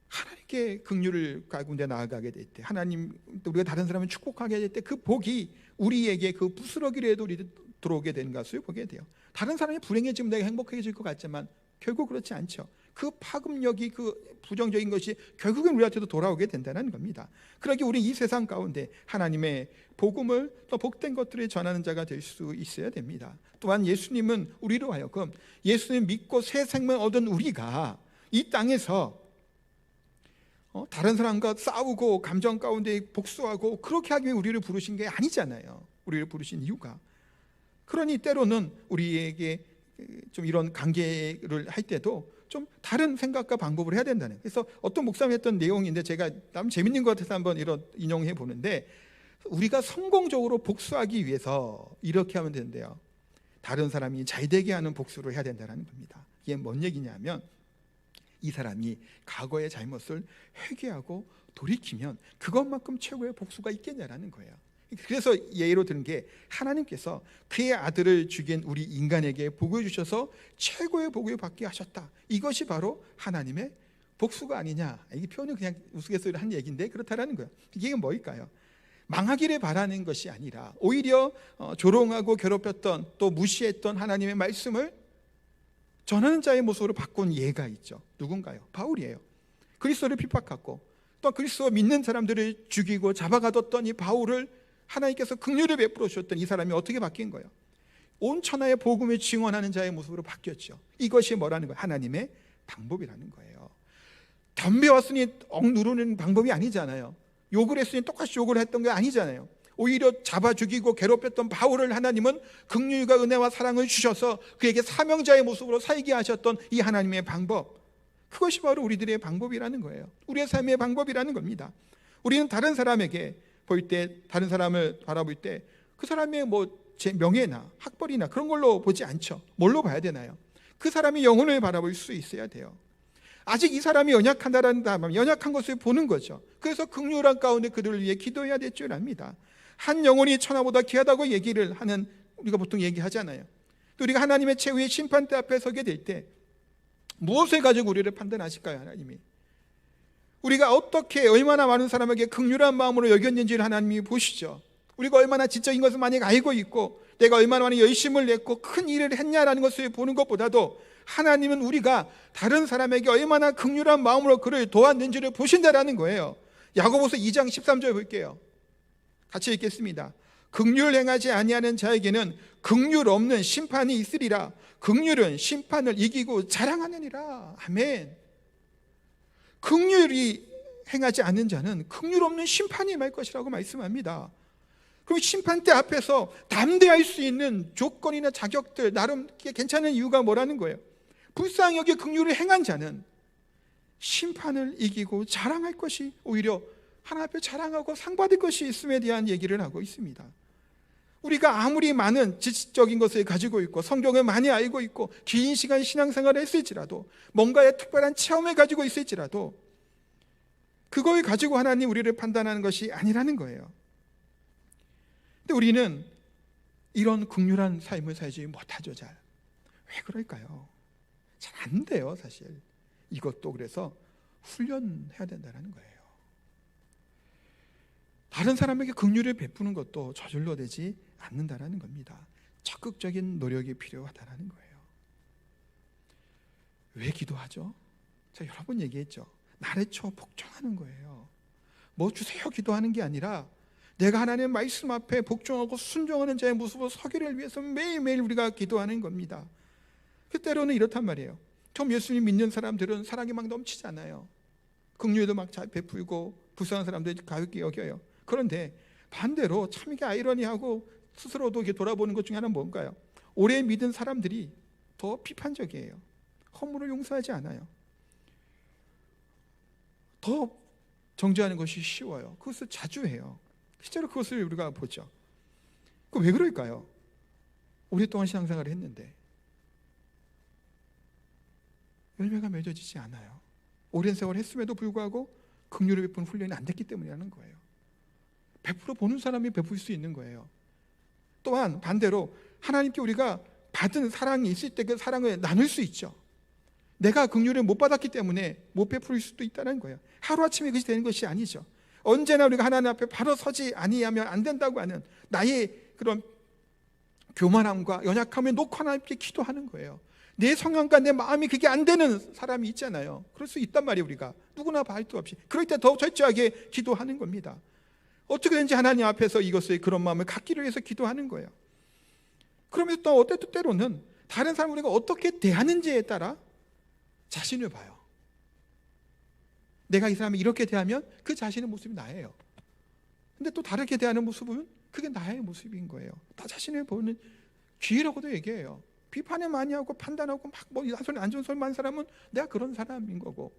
Speaker 1: 하나님께 긍휼을 가운데 나아가게 될 때, 하나님 우리가 다른 사람을 축복하게 될 때 그 복이 우리에게 그 부스러기라도 들어오게 되는 것을 보게 돼요. 다른 사람이 불행해지면 내가 행복해질 것 같지만 결국 그렇지 않죠. 그 파급력이, 그 부정적인 것이 결국은 우리한테도 돌아오게 된다는 겁니다. 그러기 우리 이 세상 가운데 하나님의 복음을, 또 복된 것들을 전하는 자가 될 수 있어야 됩니다. 또한 예수님은 우리로 하여금 예수님 믿고 새 생명 얻은 우리가 이 땅에서 다른 사람과 싸우고 감정 가운데 복수하고 그렇게 하기 위해 우리를 부르신 게 아니잖아요. 우리를 부르신 이유가. 그러니 때로는 우리에게 좀 이런 관계를 할 때도 좀 다른 생각과 방법을 해야 된다는. 그래서 어떤 목사님이 했던 내용인데 제가 남 재밌는 것 같아서 한번 인용해 보는데, 우리가 성공적으로 복수하기 위해서 이렇게 하면 된대요. 다른 사람이 잘 되게 하는 복수를 해야 된다는 겁니다. 이게 뭔 얘기냐면 이 사람이 과거의 잘못을 회개하고 돌이키면 그것만큼 최고의 복수가 있겠냐라는 거예요. 그래서 예로 드는 게 하나님께서 그의 아들을 죽인 우리 인간에게 복을 주셔서 최고의 복을 받게 하셨다. 이것이 바로 하나님의 복수가 아니냐. 이게 표현은 그냥 우스갯소리로 한 얘기인데 그렇다라는 거예요. 이게 뭘까요? 망하기를 바라는 것이 아니라 오히려 조롱하고 괴롭혔던, 또 무시했던 하나님의 말씀을 전하는 자의 모습으로 바꾼 예가 있죠. 누군가요? 바울이에요. 그리스도를 핍박하고 또 그리스도 믿는 사람들을 죽이고 잡아가뒀던 이 바울을 하나님께서 긍휼을 베풀어 주셨던 이 사람이 어떻게 바뀐 거예요? 온 천하의 복음을 증언하는 자의 모습으로 바뀌었죠. 이것이 뭐라는 거예요? 하나님의 방법이라는 거예요. 덤벼왔으니 억누르는 방법이 아니잖아요. 욕을 했으니 똑같이 욕을 했던 게 아니잖아요. 오히려 잡아 죽이고 괴롭혔던 바울을 하나님은 긍휼과 은혜와 사랑을 주셔서 그에게 사명자의 모습으로 살게 하셨던 이 하나님의 방법, 그것이 바로 우리들의 방법이라는 거예요. 우리의 삶의 방법이라는 겁니다. 우리는 다른 사람에게 볼 때, 다른 사람을 바라볼 때 그 사람의 제 명예나 학벌이나 그런 걸로 보지 않죠. 뭘로 봐야 되나요? 그 사람의 영혼을 바라볼 수 있어야 돼요. 아직 이 사람이 연약하다는 다면 연약한 것을 보는 거죠. 그래서 긍휼한 가운데 그들을 위해 기도해야 될 줄 압니다. 한 영혼이 천하보다 귀하다고 얘기를 하는, 우리가 보통 얘기하잖아요. 또 우리가 하나님의 최후의 심판대 앞에 서게 될 때 무엇을 가지고 우리를 판단하실까요? 하나님이 우리가 어떻게 얼마나 많은 사람에게 긍휼한 마음으로 여겼는지를 하나님이 보시죠. 우리가 얼마나 지적인 것을 많이 알고 있고 내가 얼마나 많이 열심을 냈고 큰 일을 했냐라는 것을 보는 것보다도 하나님은 우리가 다른 사람에게 얼마나 긍휼한 마음으로 그를 도왔는지를 보신다라는 거예요. 야고보서 2장 13절 볼게요. 같이 읽겠습니다. 긍휼을 행하지 아니하는 자에게는 긍휼 없는 심판이 있으리라. 긍휼은 심판을 이기고 자랑하느니라. 아멘. 긍휼이 행하지 않는 자는 긍휼 없는 심판이 임할 것이라고 말씀합니다. 그럼 심판대 앞에서 담대할 수 있는 조건이나 자격들, 나름 괜찮은 이유가 뭐라는 거예요? 불쌍히 여겨 긍휼을 행한 자는 심판을 이기고 자랑할 것이, 오히려 하나님 앞에 자랑하고 상 받을 것이 있음에 대한 얘기를 하고 있습니다. 우리가 아무리 많은 지식적인 것을 가지고 있고 성경을 많이 알고 있고 긴 시간 신앙생활을 했을지라도, 뭔가의 특별한 체험을 가지고 있을지라도 그걸 가지고 하나님 우리를 판단하는 것이 아니라는 거예요. 근데 우리는 이런 긍휼한 삶을 살지 못하죠. 잘. 왜 그럴까요? 잘 안 돼요, 사실. 이것도 그래서 훈련해야 된다는 거예요. 다른 사람에게 긍휼을 베푸는 것도 저절로 되지 않는다는 겁니다. 적극적인 노력이 필요하다는 거예요. 왜 기도하죠? 제가 여러 번 얘기했죠. 날에 쳐 복종하는 거예요. 뭐 주세요 기도하는 게 아니라 내가 하나님의 말씀 앞에 복종하고 순종하는 자의 모습으로 서기를 위해서 매일매일 우리가 기도하는 겁니다. 때로는 이렇단 말이에요. 처음 예수님 믿는 사람들은 사랑이 막 넘치잖아요. 긍휼도 막 잘 베풀고 불쌍한 사람들 가볍게 여겨요. 그런데 반대로 참 이게 아이러니하고 스스로도 이렇게 돌아보는 것 중에 하나는 뭔가요? 오래 믿은 사람들이 더 비판적이에요. 허물을 용서하지 않아요. 더 정죄하는 것이 쉬워요. 그것을 자주 해요. 실제로 그것을 우리가 보죠. 왜 그럴까요? 오랫동안 신앙생활을 했는데 열매가 맺어지지 않아요. 오랜 세월 했음에도 불구하고 긍휼을 베푸는 훈련이 안 됐기 때문이라는 거예요. 베풀어 보는 사람이 베풀 수 있는 거예요. 또한 반대로 하나님께 우리가 받은 사랑이 있을 때 그 사랑을 나눌 수 있죠. 내가 긍휼을 못 받았기 때문에 못 베풀 수도 있다는 거예요. 하루아침에 그것이 되는 것이 아니죠. 언제나 우리가 하나님 앞에 바로 서지 아니하면 안 된다고 하는 나의 그런 교만함과 연약함을 놓고 하나님께 기도하는 거예요. 내 성향과 내 마음이 그게 안 되는 사람이 있잖아요. 그럴 수 있단 말이에요. 우리가 누구나 발도 없이. 그럴 때 더 철저하게 기도하는 겁니다. 어떻게든지 하나님 앞에서 이것을, 그런 마음을 갖기를 위해서 기도하는 거예요. 그러면서 또 어때도 때로는 다른 사람을 우리가 어떻게 대하는지에 따라 자신을 봐요. 내가 이 사람을 이렇게 대하면 그 자신의 모습이 나예요. 근데 또 다르게 대하는 모습은 그게 나의 모습인 거예요. 다 자신을 보는 기회라고도 얘기해요. 비판을 많이 하고 판단하고 막 소리 안 좋은 소리 많은 사람은 내가 그런 사람인 거고,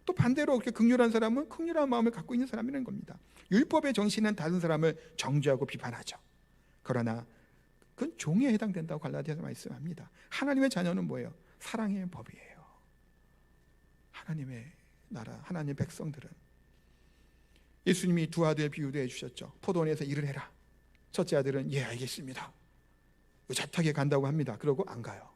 Speaker 1: 또 반대로 그렇게 긍휼한 사람은 긍휼한 마음을 갖고 있는 사람이라는 겁니다. 율법의 정신은 다른 사람을 정죄하고 비판하죠. 그러나 그건 종에 해당된다고 갈라디아서 말씀합니다. 하나님의 자녀는 뭐예요? 사랑의 법이에요. 하나님의 나라, 하나님의 백성들은 예수님이 두 아들 비유도 해주셨죠. 포도원에서 일을 해라. 첫째 아들은 예 알겠습니다. 의젓하게 간다고 합니다. 그러고 안 가요.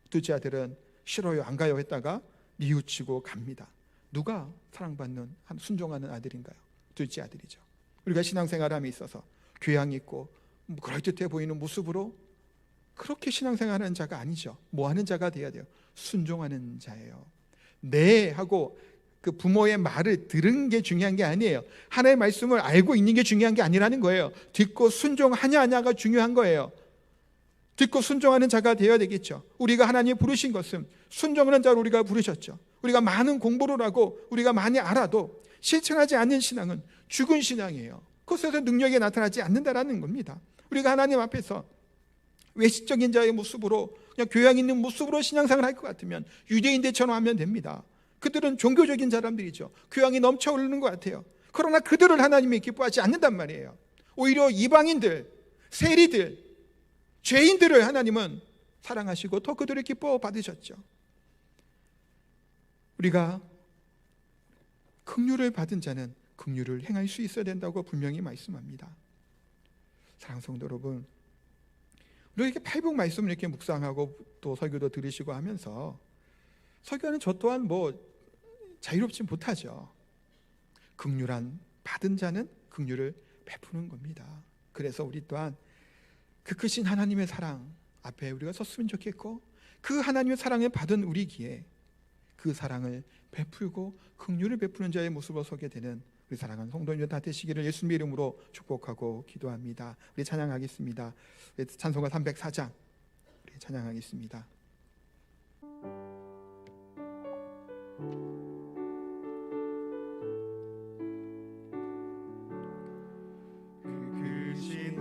Speaker 1: 둘째 아들은 싫어요 안 가요 했다가 뉘우치고 갑니다. 누가 사랑받는 순종하는 아들인가요? 둘째 아들이죠. 우리가 신앙생활함에 있어서 교양 있고 그럴듯해 보이는 모습으로 그렇게 신앙생활하는 자가 아니죠. 뭐 하는 자가 돼야 돼요? 순종하는 자예요. 네 하고 그 부모의 말을 들은 게 중요한 게 아니에요. 하나님의 말씀을 알고 있는 게 중요한 게 아니라는 거예요. 듣고 순종하냐 하냐가 중요한 거예요. 듣고 순종하는 자가 되어야 되겠죠. 우리가 하나님이 부르신 것은 순종하는 자로 우리가 부르셨죠. 우리가 많은 공부를 하고 우리가 많이 알아도 실천하지 않는 신앙은 죽은 신앙이에요. 그것에서 능력이 나타나지 않는다라는 겁니다. 우리가 하나님 앞에서 외식적인 자의 모습으로 그냥 교양 있는 모습으로 신앙생활을 할 것 같으면 유대인들처럼 하면 됩니다. 그들은 종교적인 사람들이죠. 교양이 넘쳐 흐르는 것 같아요. 그러나 그들을 하나님이 기뻐하지 않는단 말이에요. 오히려 이방인들, 세리들, 죄인들을 하나님은 사랑하시고 더 그들을 기뻐 받으셨죠. 우리가 긍휼을 받은 자는 긍휼을 행할 수 있어야 된다고 분명히 말씀합니다. 사랑하는 성도 여러분, 우리가 이렇게 팔복 말씀을 이렇게 묵상하고 또 설교도 들으시고 하면서 설교하는 저 또한 뭐 자유롭지 못하죠. 긍휼한 받은 자는 긍휼을 베푸는 겁니다. 그래서 우리 또한 그 크신 하나님의 사랑 앞에 우리가 섰으면 좋겠고, 그 하나님의 사랑을 받은 우리기에 그 사랑을 베풀고 긍휼을 베푸는 자의 모습으로 서게 되는 우리 사랑하는 성도님들 다 되시기를 예수님의 이름으로 축복하고 기도합니다. 우리 찬양하겠습니다. 찬송가 304장 우리 찬양하겠습니다.
Speaker 2: 크신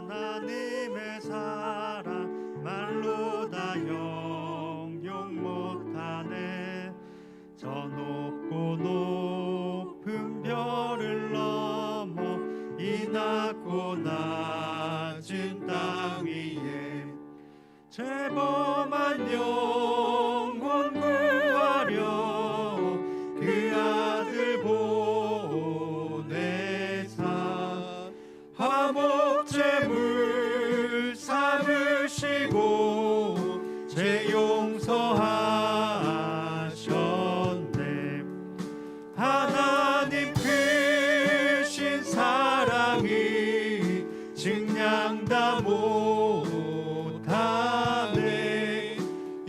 Speaker 2: 하나님의 사랑 말로 다 형용 못하네. 저 높고 높은 별을 넘어 이 낮고 낮은 땅 위에 죄범한 영혼 구하려 그 아들 보내사 화목제물 삼으시고 죄 용서하셨네. 하나님 크신 사랑이 증량 다 못하네.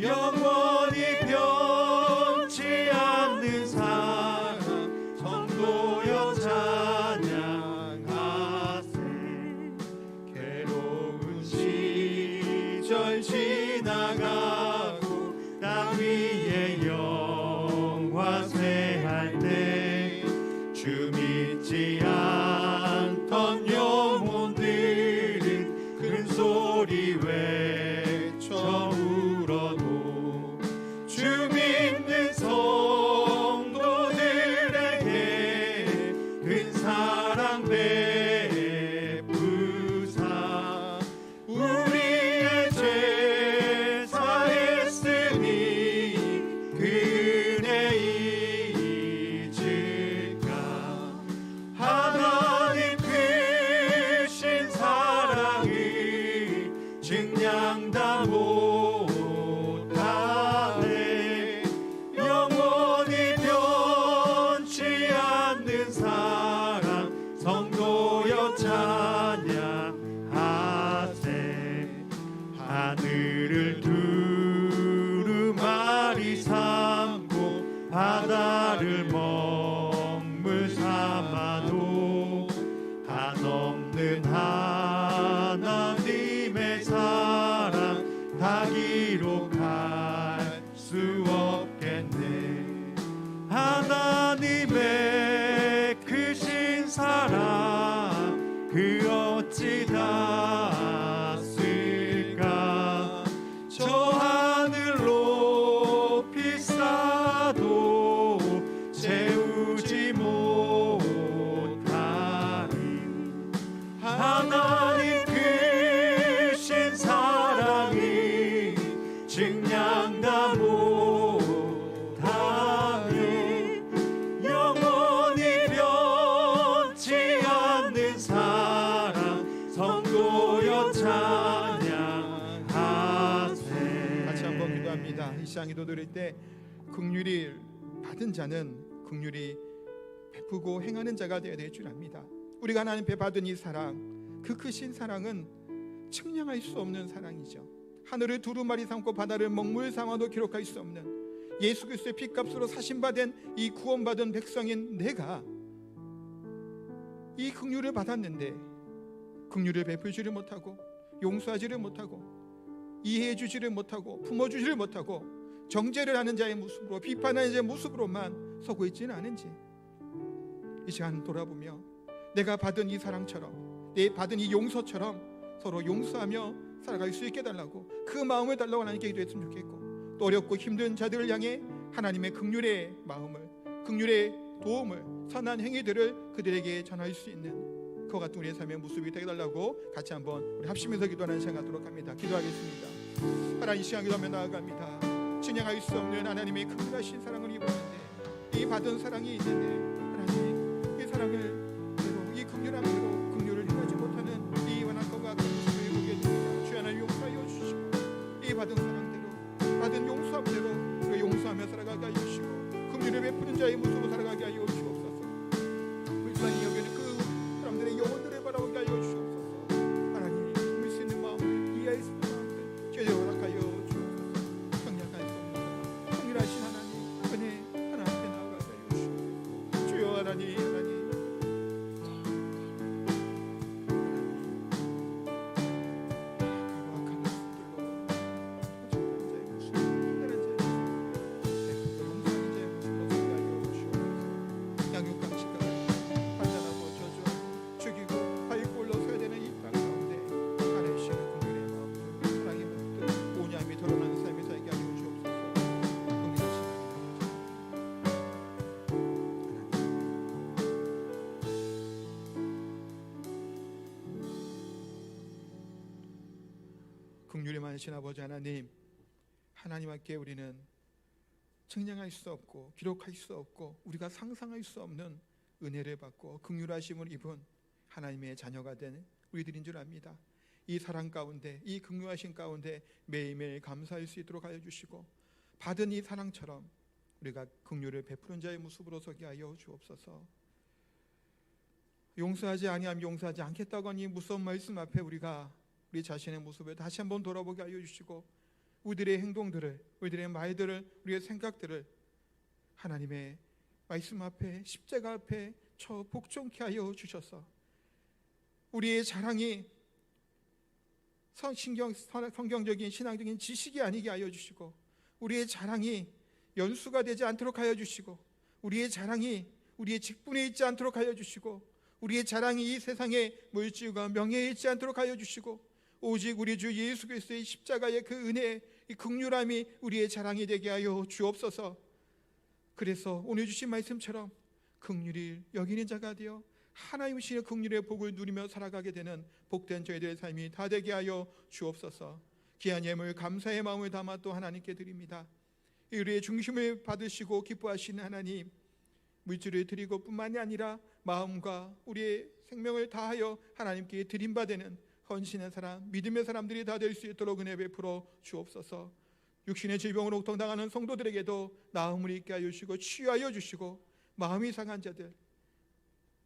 Speaker 2: 영원히 변치 않는 사랑 성도여 찬양하세. 괴로운 시절 지나가고 땅 위에 영화세 할 때 주 믿지 않던 영혼들은 큰 소리 외쳐 울어도 주 믿는 성도들에게 큰 사랑 베푸사 우리의 죄 사했으니 그 은혜 잊을까. 하나님 크신 사랑이 증량 다 못하네. 영원히 변치 않는 사랑 성도여 찬양하세. 하늘을 두루마리 삼고 바다를 먹물 삼아도 한없는 하나님의 사랑 다 기록할 수 없겠네. 하나님의 크신 사랑 그 어찌 닿았을까. 저 하늘 높이 쌓아도 채우지 못하리. 하나님 크신 사랑이 증량 다 못하네. 영원히 변치 않는 사랑 성도여 찬양하세.
Speaker 1: 같이 한번 기도합니다. 이 시간 기도 드릴 때 긍휼이 받은 자는 긍휼이 베푸고 행하는 자가 되어야 될 줄 압니다. 우리가 하나님 앞에 받은 이 사랑, 그 크신 사랑은 측량할 수 없는 사랑이죠. 하늘을 두루마리 삼고 바다를 먹물 삼아도 기록할 수 없는 예수 그리스도의 핏값으로 사신받은 이 구원받은 백성인 내가 이 긍휼을 받았는데 긍휼을 베풀지를 못하고 용서하지를 못하고 이해해주지를 못하고 품어주지를 못하고 정죄를 하는 자의 모습으로 비판하는 자의 모습으로만 서고 있지는 않은지 이 시간 돌아보며 내가 받은 이 사랑처럼 내 받은 이 용서처럼 서로 용서하며 살아갈 수 있게 달라고 그 마음을 달라고 하나님께 기도했으면 좋겠고 또 어렵고 힘든 자들을 향해 하나님의 긍휼의 마음을 긍휼의 도움을 선한 행위들을 그들에게 전할 수 있는 그와 같은 우리의 삶의 모습이 되게 달라고 같이 한번 우리 합심해서 기도하는 시간 갖도록 합니다. 기도하겠습니다. 하나님 이 시간 기도하며 나아갑니다. 진행할 수 없는 하나님의 긍휼하신 사랑을 입었는데 이 받은 사랑이 있는데 하나님 이 사랑을 대로 이 긍휼함대로 긍휼을 행하지 못하는 이 원한 것과 같은 모습을 보게 됩니다. 주여 하나님 용서하여 주시고 이 받은 사랑대로 받은 용서함대로 그 용서하며 살아가게 하여 주시고 긍휼을 베푸는 자의 모습으로 살아가게 하여 주옵소서. 우리 주님 여기는 그 사람들의 영혼들을 바라보게 하여 주옵소서. 하나님 품을 수 있는 마음을 이해할 수 있는 마음을 주여 허락하여 주옵소서. 성량할 수 없는 사랑 성실하신 하나님 은혜 하나님 앞에 나아가게 하여 주옵소서. 주여 하나님 긍휼이 많으신 아버지 하나님 앞에 우리는 측량할 수 없고 기록할 수 없고 우리가 상상할 수 없는 은혜를 받고 긍휼하심을 입은 하나님의 자녀가 된 우리들인 줄 압니다. 이 사랑 가운데 이 긍휼하심 가운데 매일매일 감사할 수 있도록 하여 주시고 받은 이 사랑처럼 우리가 긍휼을 베푸는 자의 모습으로 서게 하여 주옵소서. 용서하지 아니하면 용서하지 않겠다고 하니 무서운 말씀 앞에 우리가 우리 자신의 모습을 다시 한번 돌아보게 하여 주시고 우리들의 행동들을 우리들의 말들을 우리의 생각들을 하나님의 말씀 앞에 십자가 앞에 복종케 하여 주셔서 우리의 자랑이 성경적인 신앙적인 지식이 아니게 하여 주시고 우리의 자랑이 연수가 되지 않도록 하여 주시고 우리의 자랑이 우리의 직분에 있지 않도록 하여 주시고 우리의 자랑이 이 세상의 물질과 명예에 있지 않도록 하여 주시고 오직 우리 주 예수 그리스도의 십자가의 그 은혜, 이 긍휼함이 우리의 자랑이 되게 하여 주옵소서. 그래서 오늘 주신 말씀처럼 긍휼히 여기는 자가 되어 하나님 주시는 긍휼의 복을 누리며 살아가게 되는 복된 저희들의 삶이 다 되게 하여 주옵소서. 귀한 예물 감사의 마음을 담아 또 하나님께 드립니다. 우리의 중심을 받으시고 기뻐하시는 하나님, 물질을 드리고 뿐만이 아니라 마음과 우리의 생명을 다하여 하나님께 드림받는 헌신의 사람, 믿음의 사람들이 다 될 수 있도록 은혜 베풀어 주옵소서. 육신의 질병으로 고통당하는 성도들에게도 나음을 있게 하여 주시고 치유하여 주시고 마음이 상한 자들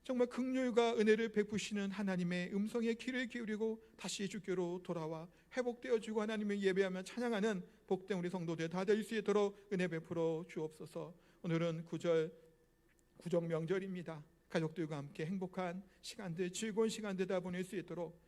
Speaker 1: 정말 긍휼과 은혜를 베푸시는 하나님의 음성에 귀를 기울이고 다시 주께로 돌아와 회복되어지고 하나님을 예배하며 찬양하는 복된 우리 성도들 다 될 수 있도록 은혜 베풀어 주옵소서. 오늘은 구정 명절입니다. 가족들과 함께 행복한 시간들, 즐거운 시간들 다 보낼 수 있도록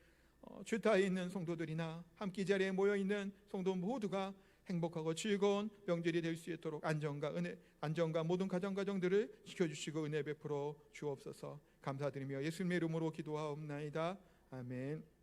Speaker 1: 주타에 있는 성도들이나 함께 이 자리에 모여있는 성도 모두가 행복하고 즐거운 명절이 될 수 있도록 안전과 모든 가정들을 지켜주시고 은혜 베풀어 주옵소서. 감사드리며 예수님의 이름으로 기도하옵나이다. 아멘.